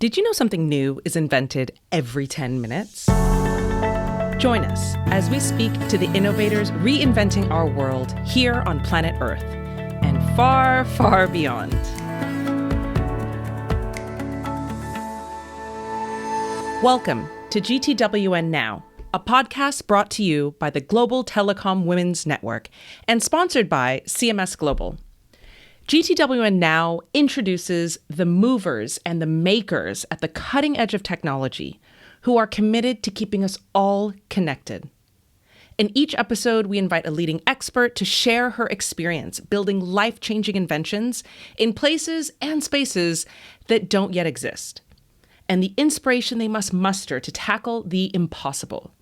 Did you know something new is invented every 10 minutes? Join us as we speak to the innovators reinventing our world here on planet Earth and far, far beyond. Welcome to GTWN Now, a podcast brought to you by the Global Telecom Women's Network and sponsored by CMS Global. GTWN Now introduces the movers and the makers at the cutting edge of technology who are committed to keeping us all connected. In each episode, we invite a leading expert to share her experience building life-changing inventions in places and spaces that don't yet exist, and the inspiration they must muster to tackle the impossible.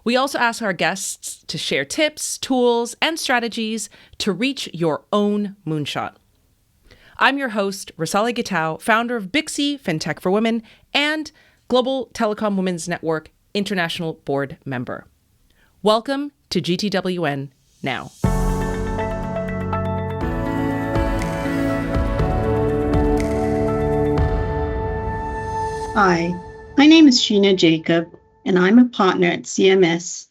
We also ask our guests to share tips, tools, and strategies to reach your own moonshot. I'm your host, Rasali Gitau, founder of Bixi FinTech for Women and Global Telecom Women's Network International Board member. Welcome to GTWN Now. Hi, my name is Sheena Jacob, and I'm a partner at CMS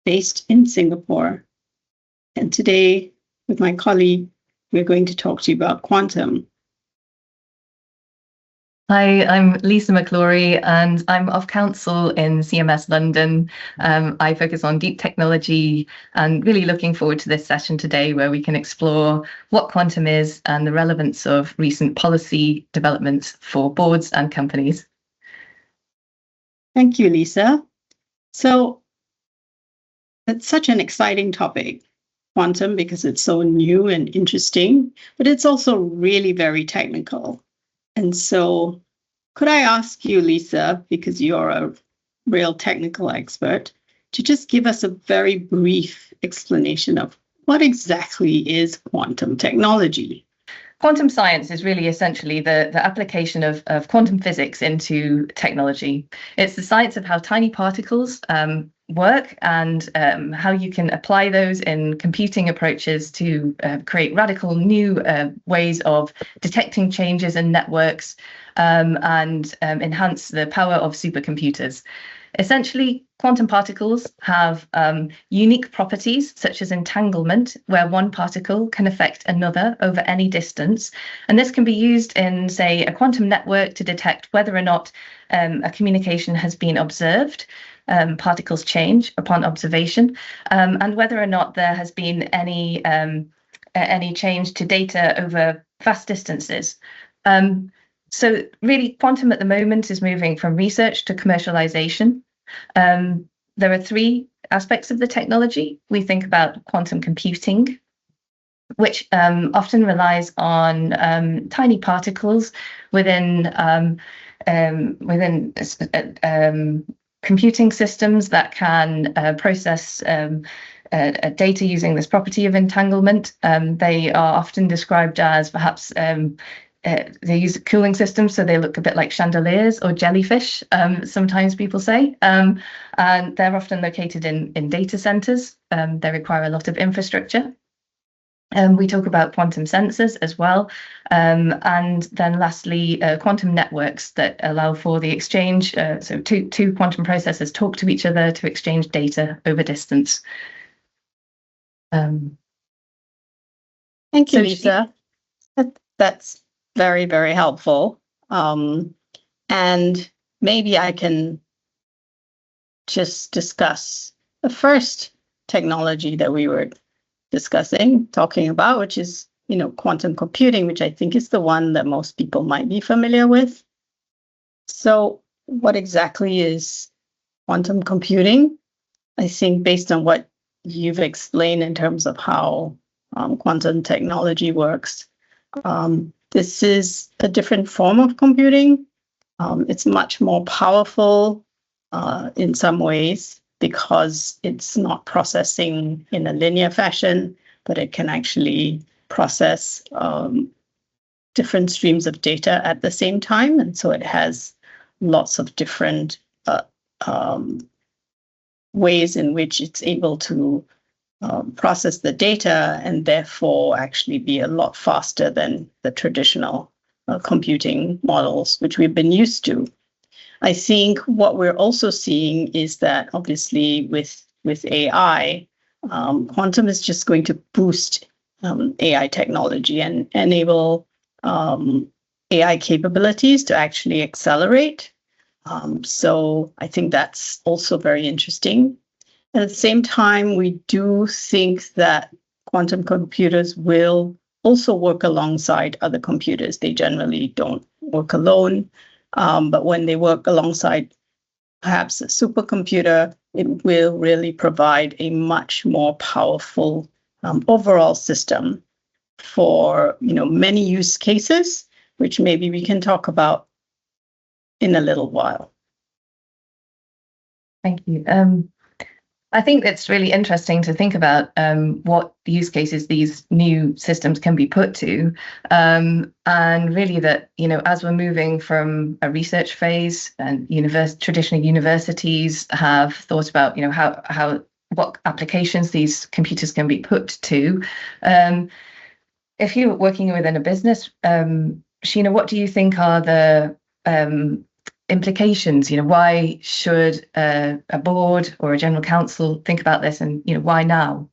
based in Singapore. And today, with my colleague, we're going to talk to you about quantum. Hi, I'm Lisa McClory, and I'm of counsel in CMS London. I focus on deep technology and really looking forward to this session today where we can explore what quantum is and the relevance of recent policy developments for boards and companies. Thank you, Lisa. So it's such an exciting topic, quantum, because it's so new and interesting, but it's also really very technical. And so could I ask you, Lisa, because you're a real technical expert, to just give us a very brief explanation of what exactly is quantum technology? Quantum science is really essentially the application of quantum physics into technology. It's the science of how tiny particles work and how you can apply those in computing approaches to create radical new ways of detecting changes in networks and enhance the power of supercomputers. Essentially, quantum particles have unique properties such as entanglement, where one particle can affect another over any distance. And this can be used in, say, a quantum network to detect whether or not a communication has been observed. Particles change upon observation, and whether or not there has been any change to data over vast distances. So really, quantum at the moment is moving from research to commercialization. There are three aspects of the technology. We think about quantum computing, which often relies on tiny particles within computing systems that can process data using this property of entanglement. They are often described as perhaps they use cooling systems, so they look a bit like chandeliers or jellyfish, sometimes people say. And they're often located in data centers. They require a lot of infrastructure. We talk about quantum sensors as well. And then lastly, quantum networks that allow for the exchange. So two quantum processors talk to each other to exchange data over distance. Thank you, Lisa. That's very, very helpful. And maybe I can just discuss the first technology that we were talking about, which is, quantum computing, which I think is the one that most people might be familiar with. So what exactly is quantum computing? I think based on what you've explained in terms of how quantum technology works, this is a different form of computing. It's much more powerful in some ways because it's not processing in a linear fashion, but it can actually process different streams of data at the same time. And so it has lots of different ways in which it's able to process the data and therefore actually be a lot faster than the traditional computing models, which we've been used to. I think what we're also seeing is that obviously with AI, quantum is just going to boost AI technology and enable AI capabilities to actually accelerate. So I think that's also very interesting. And at the same time, we do think that quantum computers will also work alongside other computers. They generally don't work alone, but when they work alongside perhaps a supercomputer, it will really provide a much more powerful overall system for many use cases, which maybe we can talk about in a little while. Thank you. I think it's really interesting to think about what use cases these new systems can be put to, and really that as we're moving from a research phase, and traditional universities have thought about what applications these computers can be put to. If you're working within a business, Sheena, what do you think are the implications? Why should a board or a general counsel think about this, and why now?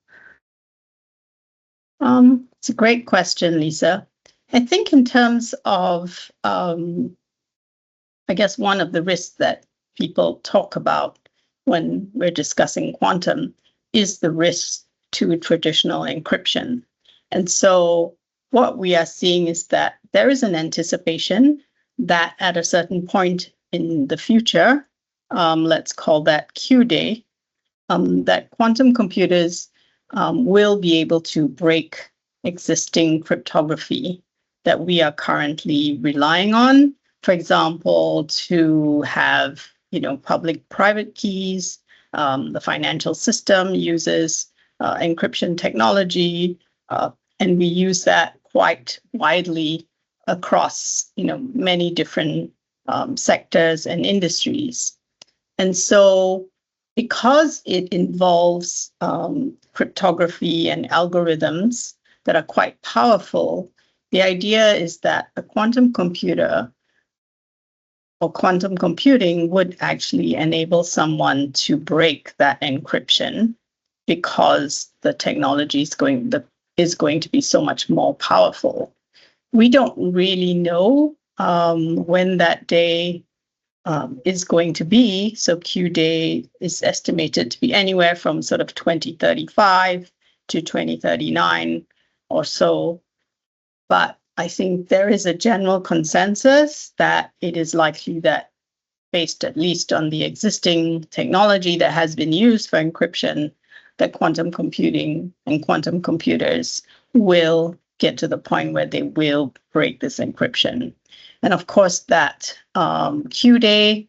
It's a great question, Lisa. I think in terms of, I guess one of the risks that people talk about when we're discussing quantum is the risk to traditional encryption. And so what we are seeing is that there is an anticipation that at a certain point in the future, let's call that Q-Day, that quantum computers will be able to break existing cryptography that we are currently relying on. For example, to have public-private keys. The financial system uses encryption technology, and we use that quite widely across many different sectors and industries. And so because it involves cryptography and algorithms that are quite powerful, the idea is that a quantum computer or quantum computing would actually enable someone to break that encryption, because the technology is going to be so much more powerful. We don't really know when that day is going to be. So Q-Day is estimated to be anywhere from sort of 2035 to 2039 or so. But I think there is a general consensus that it is likely that, based at least on the existing technology that has been used for encryption, that quantum computing and quantum computers will get to the point where they will break this encryption. And of course, that Q-Day,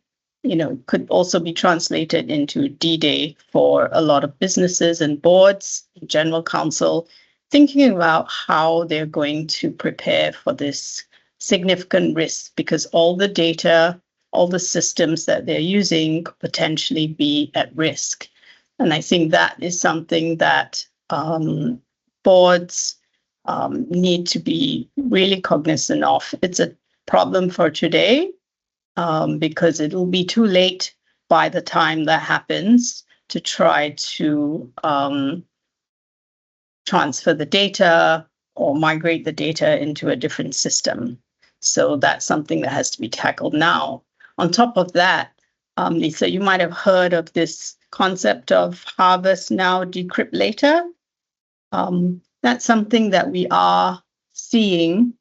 could also be translated into D-Day for a lot of businesses and boards, general counsel, thinking about how they're going to prepare for this significant risk, because all the data, all the systems that they're using could potentially be at risk. And I think that is something that boards need to be really cognizant of. It's a problem for today, because it'll be too late by the time that happens to try to transfer the data or migrate the data into a different system. So that's something that has to be tackled now. On top of that, Lisa, you might have heard of this concept of harvest now, decrypt later. That's something that we are seeing.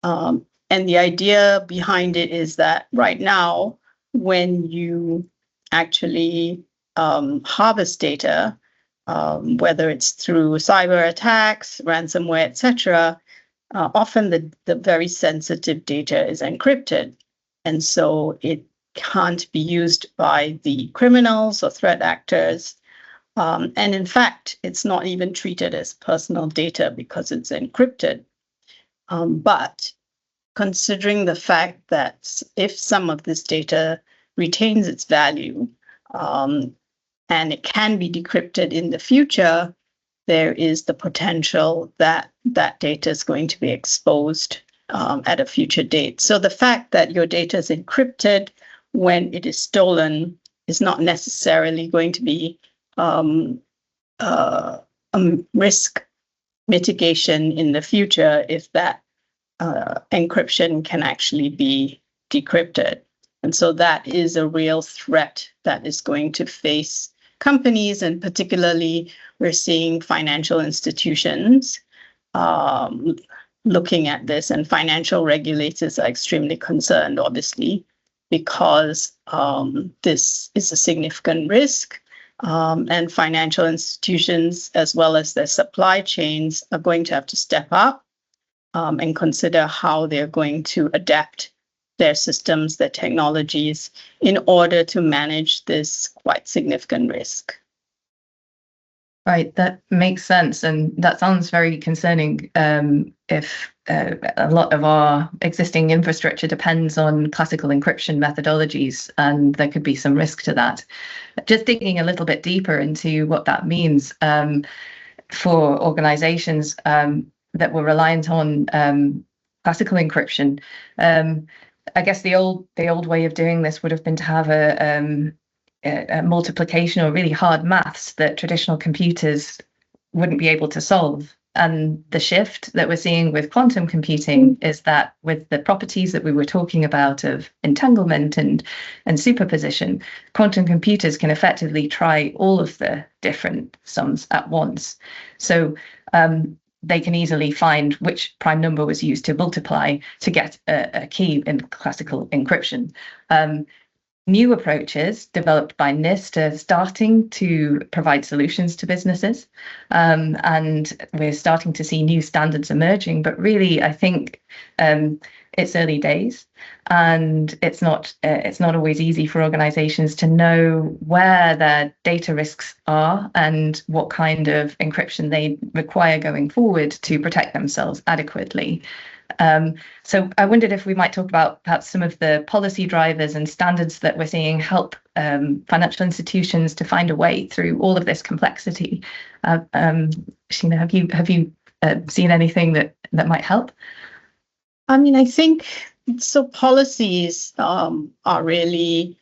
And the idea behind it is that right now, when you actually harvest data, whether it's through cyber attacks, ransomware, etc., often the very sensitive data is encrypted. And so it can't be used by the criminals or threat actors. And in fact, it's not even treated as personal data because it's encrypted. But considering the fact that if some of this data retains its value, and it can be decrypted in the future, there is the potential that that data is going to be exposed at a future date. So the fact that your data is encrypted when it is stolen is not necessarily going to be a risk mitigation in the future if that encryption can actually be decrypted. And so that is a real threat that is going to face companies, and particularly we're seeing financial institutions looking at this, and financial regulators are extremely concerned, obviously, because this is a significant risk. And financial institutions, as well as their supply chains, are going to have to step up and consider how they're going to adapt their systems, their technologies, in order to manage this quite significant risk. Right, that makes sense. And that sounds very concerning if a lot of our existing infrastructure depends on classical encryption methodologies, and there could be some risk to that. Just digging a little bit deeper into what that means for organizations that were reliant on classical encryption. I guess the old way of doing this would have been to have a multiplication or really hard maths that traditional computers wouldn't be able to solve. And the shift that we're seeing with quantum computing is that with the properties that we were talking about of entanglement and superposition, quantum computers can effectively try all of the different sums at once. So they can easily find which prime number was used to multiply to get a key in classical encryption. New approaches developed by NIST are starting to provide solutions to businesses, and we're starting to see new standards emerging. But really, I think it's early days, and it's not always easy for organizations to know where their data risks are and what kind of encryption they require going forward to protect themselves adequately. So I wondered if we might talk about perhaps some of the policy drivers and standards that we're seeing help financial institutions to find a way through all of this complexity. Sheena, have you seen anything that might help? I mean, I think so. Policies are really,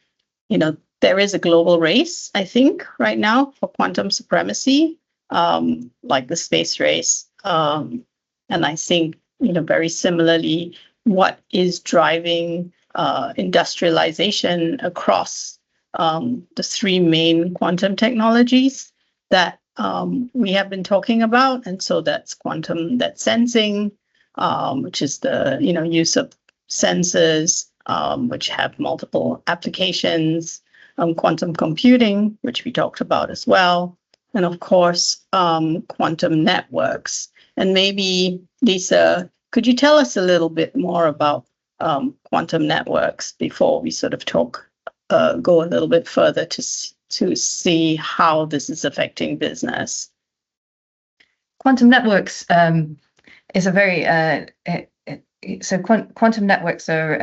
there is a global race, I think, right now for quantum supremacy, like the space race. And I think, very similarly, what is driving industrialization across the three main quantum technologies that we have been talking about. And so that's sensing, which is the use of sensors, which have multiple applications, quantum computing, which we talked about as well, and of course quantum networks. And maybe, Lisa, could you tell us a little bit more about quantum networks before we sort of go a little bit further to see how this is affecting business? Quantum networks is a very quantum networks are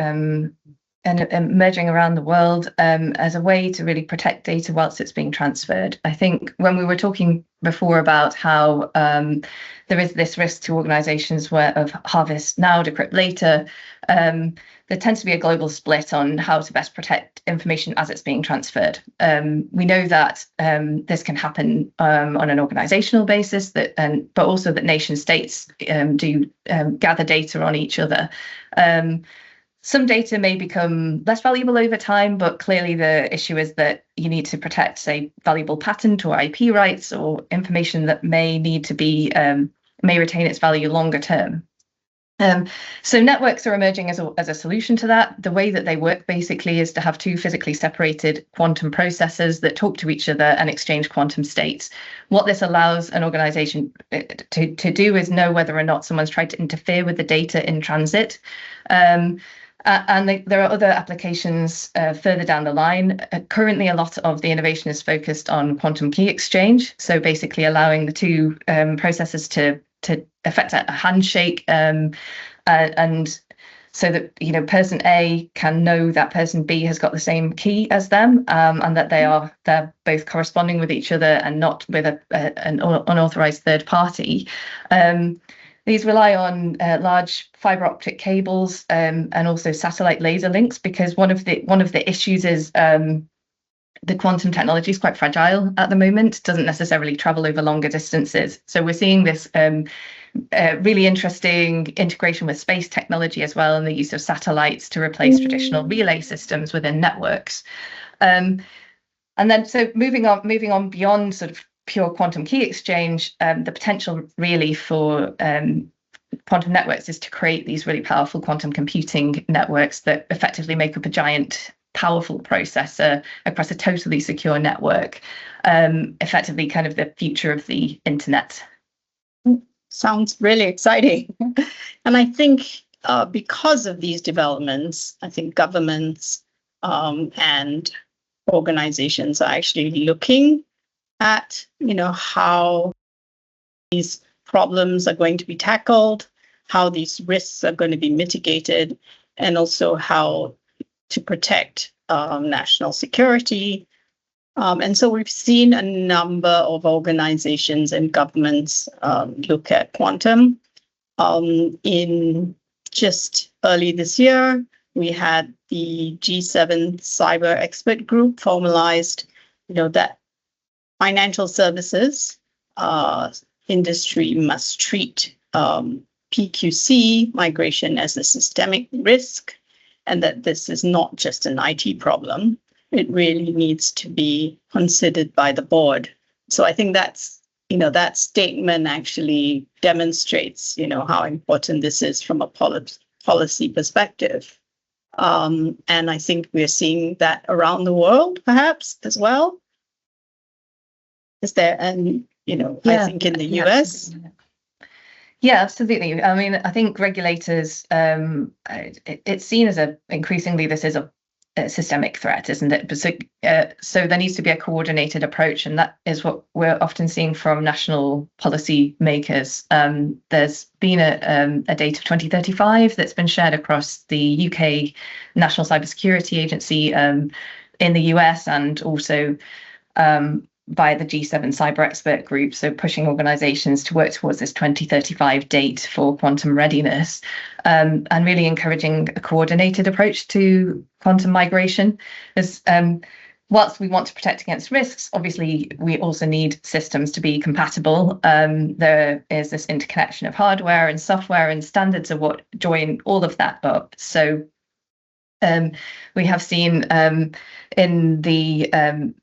emerging around the world as a way to really protect data whilst it's being transferred. I think when we were talking before about how there is this risk to organizations of harvest now, decrypt later, there tends to be a global split on how to best protect information as it's being transferred. We know that this can happen on an organizational basis, but also that nation states do gather data on each other. Some data may become less valuable over time, but clearly the issue is that you need to protect, say, valuable patent or IP rights or information that may need to be may retain its value longer term. So networks are emerging as a solution to that. The way that they work basically is to have two physically separated quantum processors that talk to each other and exchange quantum states. What this allows an organization to do is know whether or not someone's tried to interfere with the data in transit. And there are other applications further down the line. Currently, a lot of the innovation is focused on quantum key exchange. So basically allowing the two processors to affect a handshake, and so that person A can know that person B has got the same key as them, and that they're both corresponding with each other and not with an unauthorized third party. These rely on large fiber optic cables and also satellite laser links, because one of the issues is the quantum technology is quite fragile at the moment, doesn't necessarily travel over longer distances. So we're seeing this really interesting integration with space technology as well, and the use of satellites to replace traditional relay systems within networks. And then, so moving on beyond sort of pure quantum key exchange, the potential really for quantum networks is to create these really powerful quantum computing networks that effectively make up a giant, powerful processor across a totally secure network, effectively kind of the future of the internet. Sounds really exciting. And I think because of these developments, I think governments and organizations are actually looking at, how these problems are going to be tackled, how these risks are going to be mitigated, and also how to protect national security. And so we've seen a number of organizations and governments look at quantum. In just early this year, we had the G7 Cyber Expert Group formalized, that financial services industry must treat PQC migration as a systemic risk, and that this is not just an IT problem. It really needs to be considered by the board. So I think that's, that statement actually demonstrates, how important this is from a policy perspective. And I think we're seeing that around the world, perhaps, as well. Is there, and, I think in the US. Yeah, absolutely. I mean, I think regulators, it's seen as increasingly this is a systemic threat, isn't it? But so there needs to be a coordinated approach, and that is what we're often seeing from national policy makers. There's been a date of 2035 that's been shared across the UK National Cybersecurity Agency, in the US, and also by the G7 Cyber Expert Group, so pushing organizations to work towards this 2035 date for quantum readiness, and really encouraging a coordinated approach to quantum migration. As whilst we want to protect against risks, obviously we also need systems to be compatible. There is this interconnection of hardware and software, and standards are what join all of that up. So we have seen in the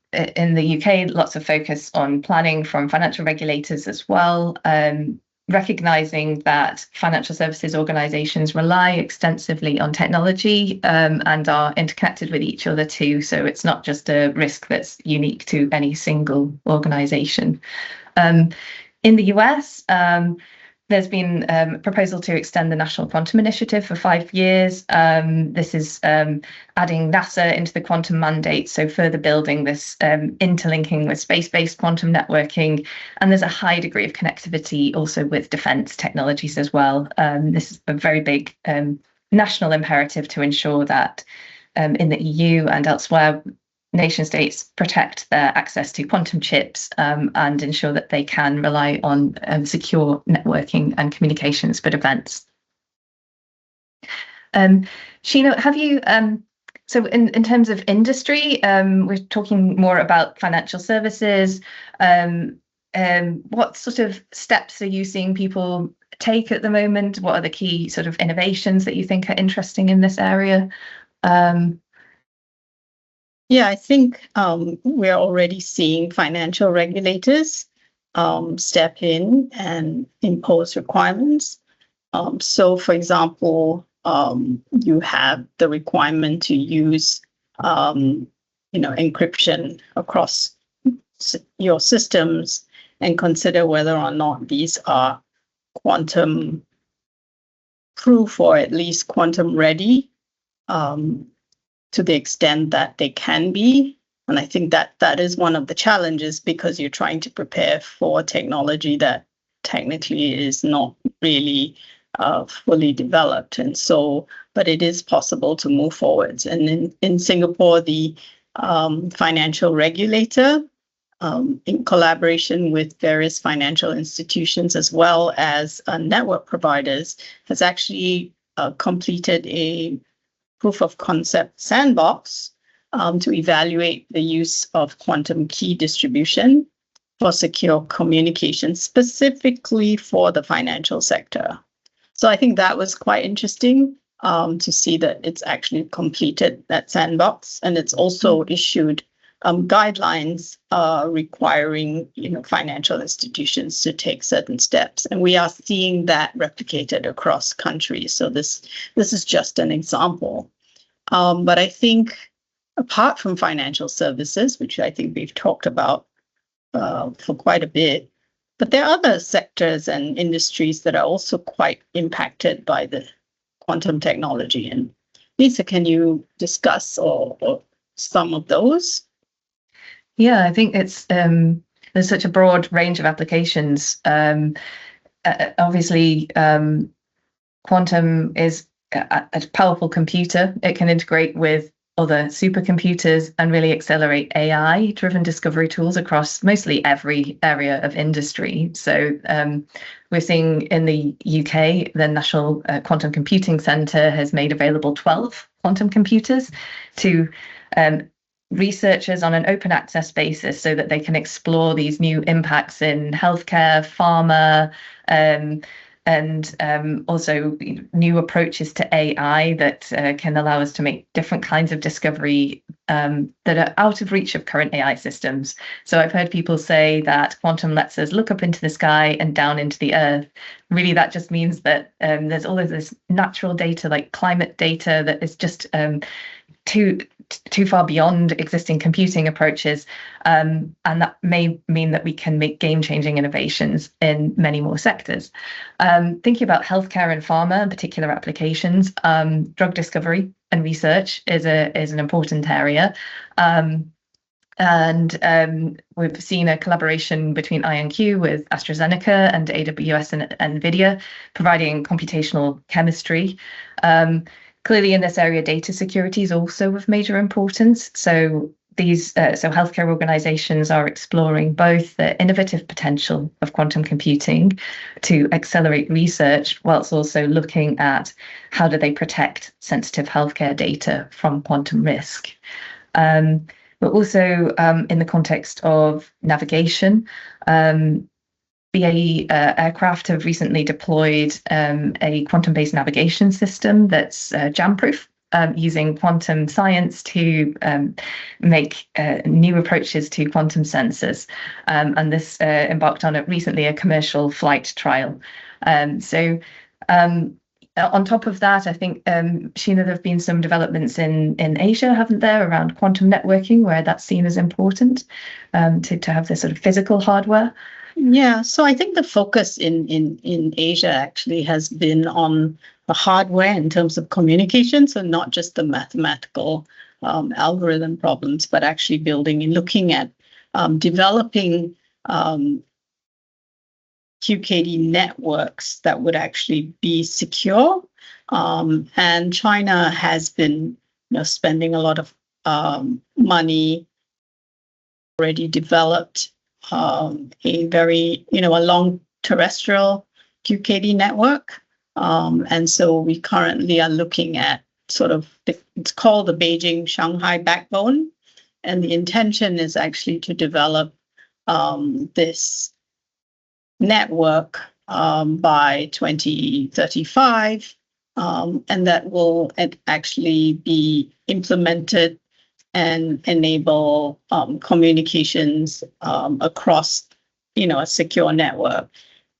UK lots of focus on planning from financial regulators as well, recognizing that financial services organizations rely extensively on technology and are interconnected with each other too. So it's not just a risk that's unique to any single organization. In the US, there's been a proposal to extend the National Quantum Initiative for 5 years. This is adding NASA into the quantum mandate, so further building this interlinking with space-based quantum networking. And there's a high degree of connectivity also with defense technologies as well. This is a very big national imperative to ensure that in the EU and elsewhere, nation states protect their access to quantum chips and ensure that they can rely on secure networking and communications for defense. Sheena, have you, so in terms of industry, we're talking more about financial services. What sort of steps are you seeing people take at the moment? What are the key sort of innovations that you think are interesting in this area? Yeah, I think we're already seeing financial regulators step in and impose requirements. So, for example, you have the requirement to use, encryption across your systems and consider whether or not these are quantum proof or at least quantum ready. To the extent that they can be. And I think that is one of the challenges, because you're trying to prepare for technology that technically is not really fully developed. And so, but it is possible to move forwards. And in Singapore, the financial regulator in collaboration with various financial institutions as well as network providers, has actually completed a proof of concept sandbox to evaluate the use of quantum key distribution for secure communication, specifically for the financial sector. So I think that was quite interesting to see that it's actually completed that sandbox, and it's also issued guidelines requiring financial institutions to take certain steps, and we are seeing that replicated across countries. So this is just an example, but I think apart from financial services, which I think we've talked about for quite a bit, but there are other sectors and industries that are also quite impacted by the quantum technology. And Lisa, can you discuss or some of those? Yeah, I think it's there's such a broad range of applications. Obviously, quantum is a powerful computer. It can integrate with other supercomputers and really accelerate AI-driven discovery tools across mostly every area of industry. So we're seeing in the UK, the National Quantum Computing Centre has made available 12 quantum computers to researchers on an open access basis so that they can explore these new impacts in healthcare, pharma, and also new approaches to AI that can allow us to make different kinds of discovery that are out of reach of current AI systems. So I've heard people say that quantum lets us look up into the sky and down into the earth. Really, that just means that there's all of this natural data, like climate data, that is just too far beyond existing computing approaches, and that may mean that we can make game-changing innovations in many more sectors. Thinking about healthcare and pharma and particular applications, drug discovery and research is an important area. And we've seen a collaboration between IonQ with AstraZeneca and AWS and NVIDIA, providing computational chemistry. Clearly, in this area, data security is also of major importance. So healthcare organizations are exploring both the innovative potential of quantum computing to accelerate research, whilst also looking at how do they protect sensitive healthcare data from quantum risk. But also in the context of navigation, BAE aircraft have recently deployed a quantum-based navigation system that's jam-proof, using quantum science to make new approaches to quantum sensors. And this embarked on recently a commercial flight trial. On top of that, I think, Sheena, there have been some developments in Asia, haven't there, around quantum networking, where that's seen as important to have this sort of physical hardware. Yeah, so I think the focus in Asia actually has been on the hardware in terms of communication, so not just the mathematical algorithm problems, but actually building and looking at developing QKD networks that would actually be secure. And China has been spending a lot of money, already developed a very, a long terrestrial QKD network. And so we currently are looking at it's called the Beijing-Shanghai backbone. And the intention is actually to develop this network by 2035. And that will actually be implemented and enable communications across, a secure network.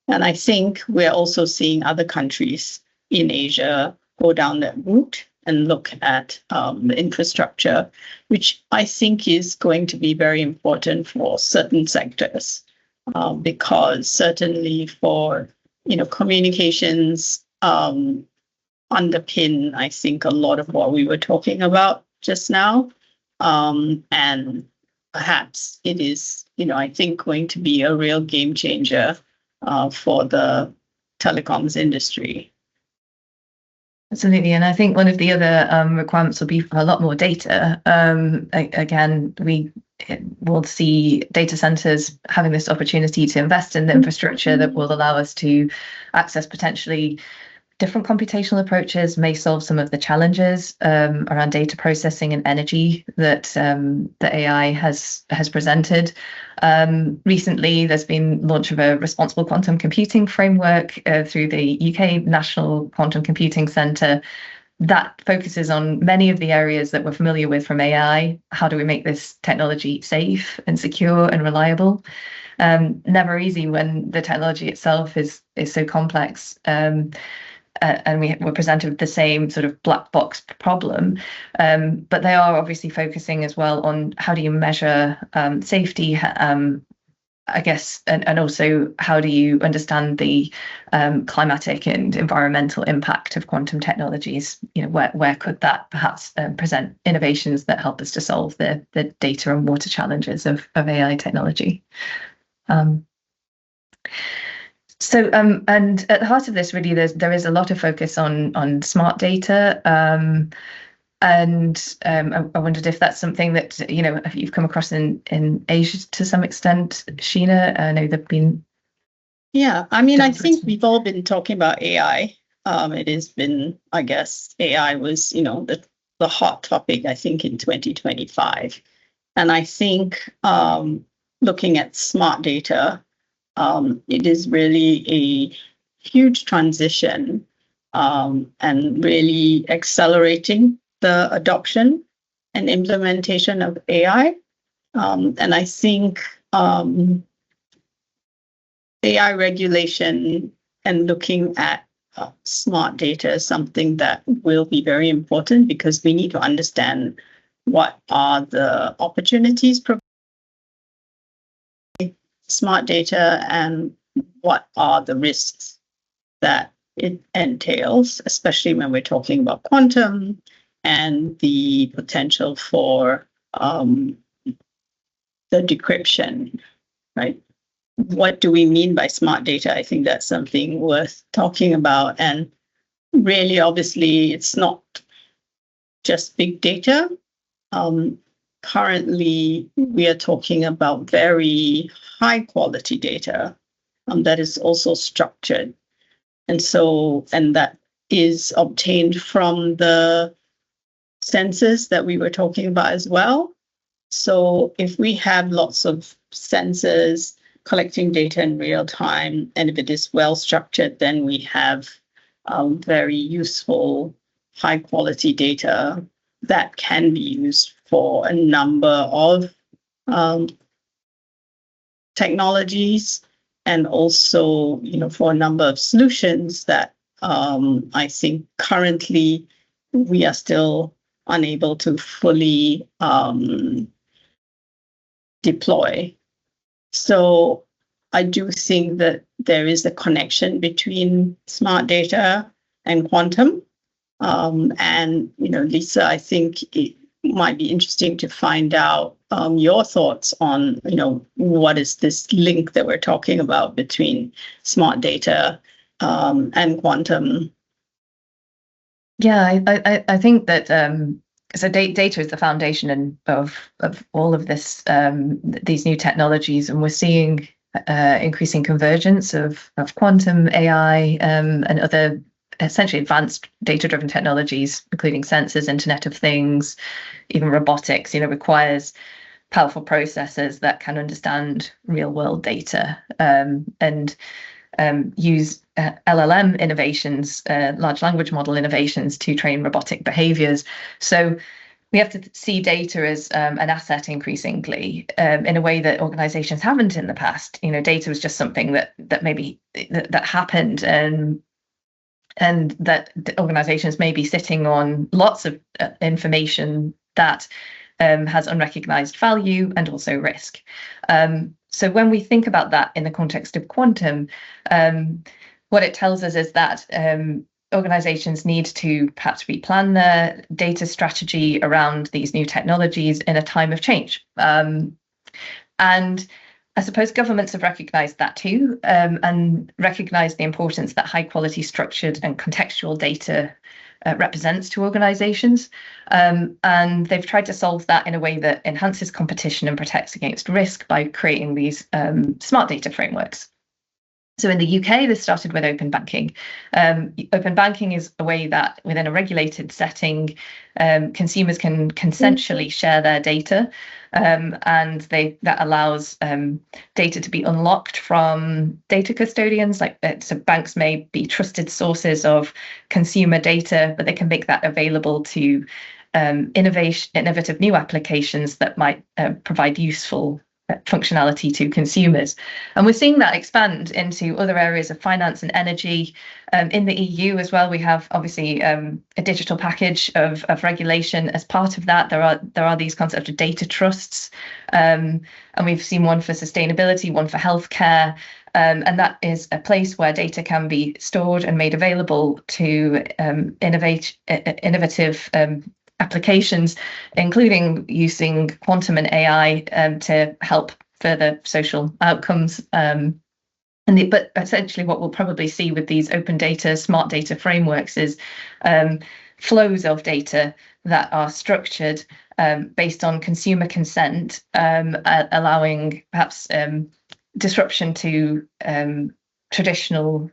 And I think we're also seeing other countries in Asia go down that route and look at the infrastructure, which I think is going to be very important for certain sectors, because certainly for, communications underpin, I think, a lot of what we were talking about just now. And perhaps it is, I think, going to be a real game changer for the telecoms industry. Absolutely. And I think one of the other requirements will be for a lot more data. Again, we we'll see data centers having this opportunity to invest in the infrastructure that will allow us to access potentially different computational approaches, may solve some of the challenges around data processing and energy that the AI has presented. Recently, there's been launch of a responsible quantum computing framework through the UK National Quantum Computing Centre that focuses on many of the areas that we're familiar with from AI. How do we make this technology safe and secure and reliable? Never easy when the technology itself is so complex. And we're presented with the same sort of black box problem, but they are obviously focusing as well on how do you measure safety, I guess, and also how do you understand the climatic and environmental impact of quantum technologies? Where could that perhaps present innovations that help us to solve the data and water challenges of AI technology? So, and at the heart of this, really, there is a lot of focus on smart data, and I wondered if that's something that you've come across in Asia to some extent, Sheena. I know there've been. Yeah, I mean, I think we've all been talking about AI. It has been, I guess, AI was the hot topic, I think, in 2025, and I think looking at smart data. It is really a huge transition and really accelerating the adoption and implementation of AI. And I think AI regulation and looking at smart data is something that will be very important because we need to understand what are the opportunities smart data and what are the risks that it entails, especially when we're talking about quantum and the potential for the decryption, right? What do we mean by smart data? I think that's something worth talking about. And really, obviously, it's not just big data. Currently, we are talking about very high quality data that is also structured. And that is obtained from the sensors that we were talking about as well. So if we have lots of sensors collecting data in real time, and if it is well structured, then we have very useful high quality data that can be used for a number of technologies and also, for a number of solutions that I think currently we are still unable to fully deploy. So I do think that there is a connection between smart data and quantum. And, Lisa, I think it might be interesting to find out your thoughts on, what is this link that we're talking about between smart data and quantum. Yeah, I think that so data is the foundation of all of this these new technologies, and we're seeing increasing convergence of quantum AI and other essentially advanced data-driven technologies, including sensors, Internet of Things, even robotics. Requires powerful processors that can understand real-world data and use LLM innovations, large language model innovations, to train robotic behaviors. So we have to see data as an asset increasingly in a way that organizations haven't in the past. Data was just something that maybe that happened and that the organizations may be sitting on lots of information that has unrecognized value and also risk. So when we think about that in the context of quantum, what it tells us is that organizations need to perhaps replan their data strategy around these new technologies in a time of change. And I suppose governments have recognized that too, and recognized the importance that high quality structured and contextual data represents to organizations. And they've tried to solve that in a way that enhances competition and protects against risk by creating these smart data frameworks. So in the UK, this started with open banking. Open banking is a way that within a regulated setting, consumers can consensually share their data, and that allows data to be unlocked from data custodians. So banks may be trusted sources of consumer data, but they can make that available to innovative new applications that might provide useful functionality to consumers. And we're seeing that expand into other areas of finance and energy. In the EU as well, we have obviously a digital package of regulation. As part of that, there are these concepts of data trusts, and we've seen one for sustainability, one for healthcare. And that is a place where data can be stored and made available to innovative applications, including using quantum and AI to help further social outcomes. But essentially what we'll probably see with these open data, smart data frameworks is flows of data that are structured based on consumer consent, allowing perhaps disruption to traditional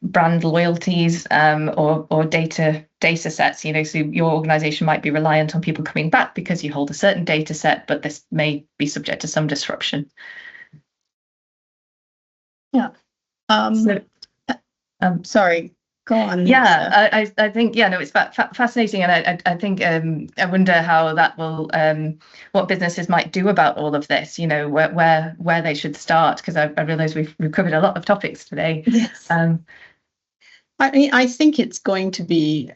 brand loyalties or data sets. So your organization might be reliant on people coming back because you hold a certain data set, but this may be subject to some disruption. Yeah. Sorry, go on. Yeah, I think, no, it's fascinating. And I think I wonder how that will, what businesses might do about all of this, where they should start, because I realize we've covered a lot of topics today. Yes. I think it's going to be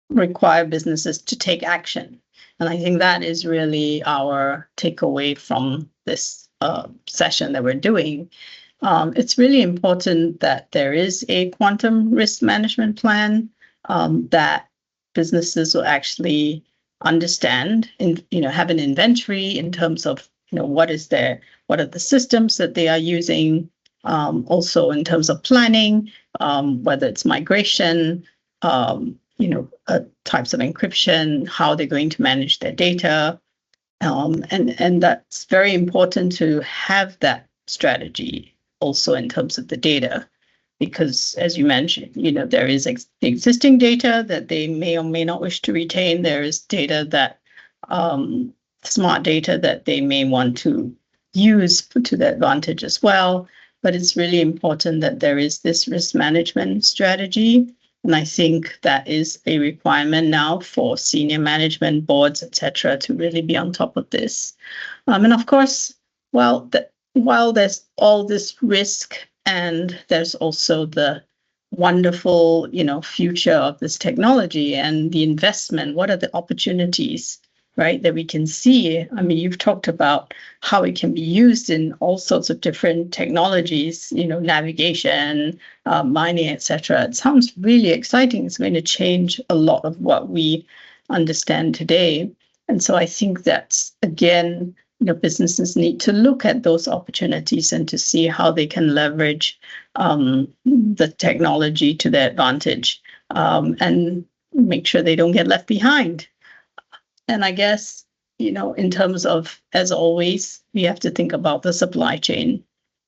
require businesses to take action. And I think that is really our takeaway from this session that we're doing. It's really important that there is a quantum risk management plan that businesses will actually understand and have an inventory in terms of what are the systems that they are using, also in terms of planning, whether it's migration, types of encryption, how they're going to manage their data, and that's very important to have that strategy also in terms of the data, because as you mentioned, there is existing data that they may or may not wish to retain. There is data that smart data that they may want to use to their advantage as well. But it's really important that there is this risk management strategy. And I think that is a requirement now for senior management boards, etc., to really be on top of this. And of course, while there's all this risk and there's also the wonderful, future of this technology and the investment, what are the opportunities, right, that we can see? I mean, you've talked about how it can be used in all sorts of different technologies, navigation, mining, etc. It sounds really exciting. It's going to change a lot of what we understand today. And so I think that's, again, businesses need to look at those opportunities and to see how they can leverage the technology to their advantage, and make sure they don't get left behind. And I guess, in terms of, as always, we have to think about the supply chain.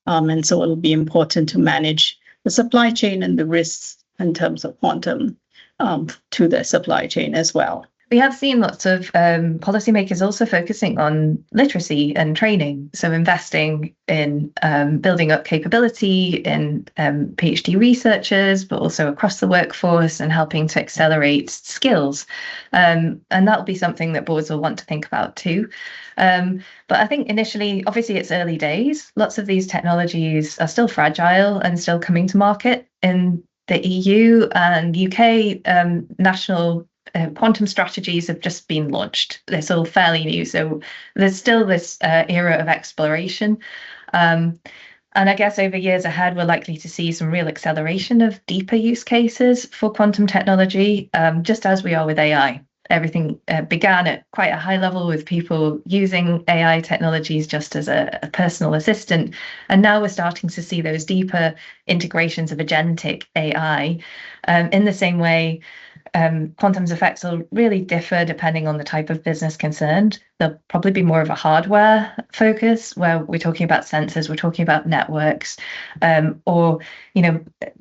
And so it'll be important to manage the supply chain and the risks in terms of quantum to the supply chain as well. We have seen lots of policymakers also focusing on literacy and training. So investing in building up capability in PhD researchers, but also across the workforce and helping to accelerate skills. And that'll be something that boards will want to think about too. But I think initially, obviously it's early days. Lots of these technologies are still fragile and still coming to market. In the EU and UK, national quantum strategies have just been launched. They're still fairly new, so there's still this era of exploration. And I guess over years ahead, we're likely to see some real acceleration of deeper use cases for quantum technology, just as we are with AI. everything began at quite a high level with people using AI technologies just as a personal assistant. And now we're starting to see those deeper integrations of agentic AI. In the same way, quantum's effects will really differ depending on the type of business concerned. There'll probably be more of a hardware focus where we're talking about sensors, we're talking about networks, or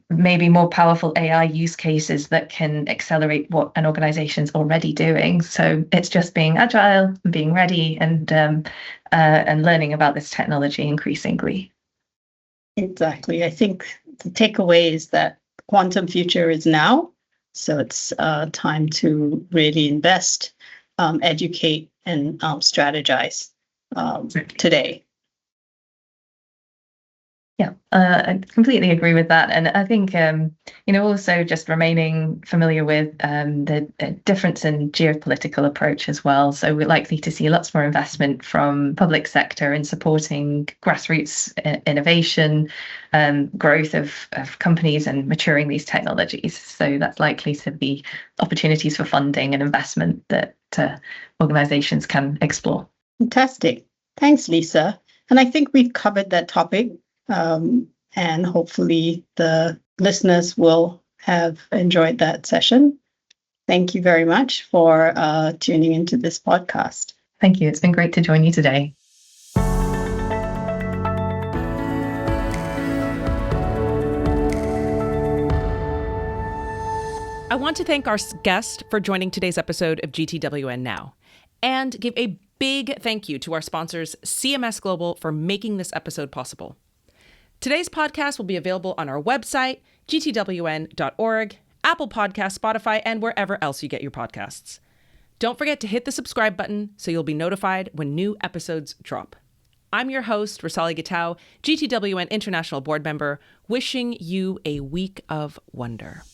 maybe more powerful AI use cases that can accelerate what an organization's already doing. So it's just being agile, being ready, and learning about this technology increasingly. Exactly. I think the takeaway is that quantum future is now. So it's time to really invest, educate, and strategize today. Yeah, I completely agree with that. And I think, also just remaining familiar with the difference in geopolitical approach as well. So we're likely to see lots more investment from public sector in supporting grassroots innovation, growth of companies and maturing these technologies. So that's likely to be opportunities for funding and investment that organizations can explore. Fantastic. Thanks, Lisa. And I think we've covered that topic. And hopefully the listeners will have enjoyed that session. Thank you very much for tuning into this podcast. Thank you. It's been great to join you today. I want to thank our guest for joining today's episode of GTWN Now, and give a big thank you to our sponsors, CMS Global, for making this episode possible. Today's podcast will be available on our website, gtwn.org, Apple Podcasts, Spotify, and wherever else you get your podcasts. Don't forget to hit the subscribe button so you'll be notified when new episodes drop. I'm your host, Rasali Gitau, GTWN International Board Member, wishing you a week of wonder.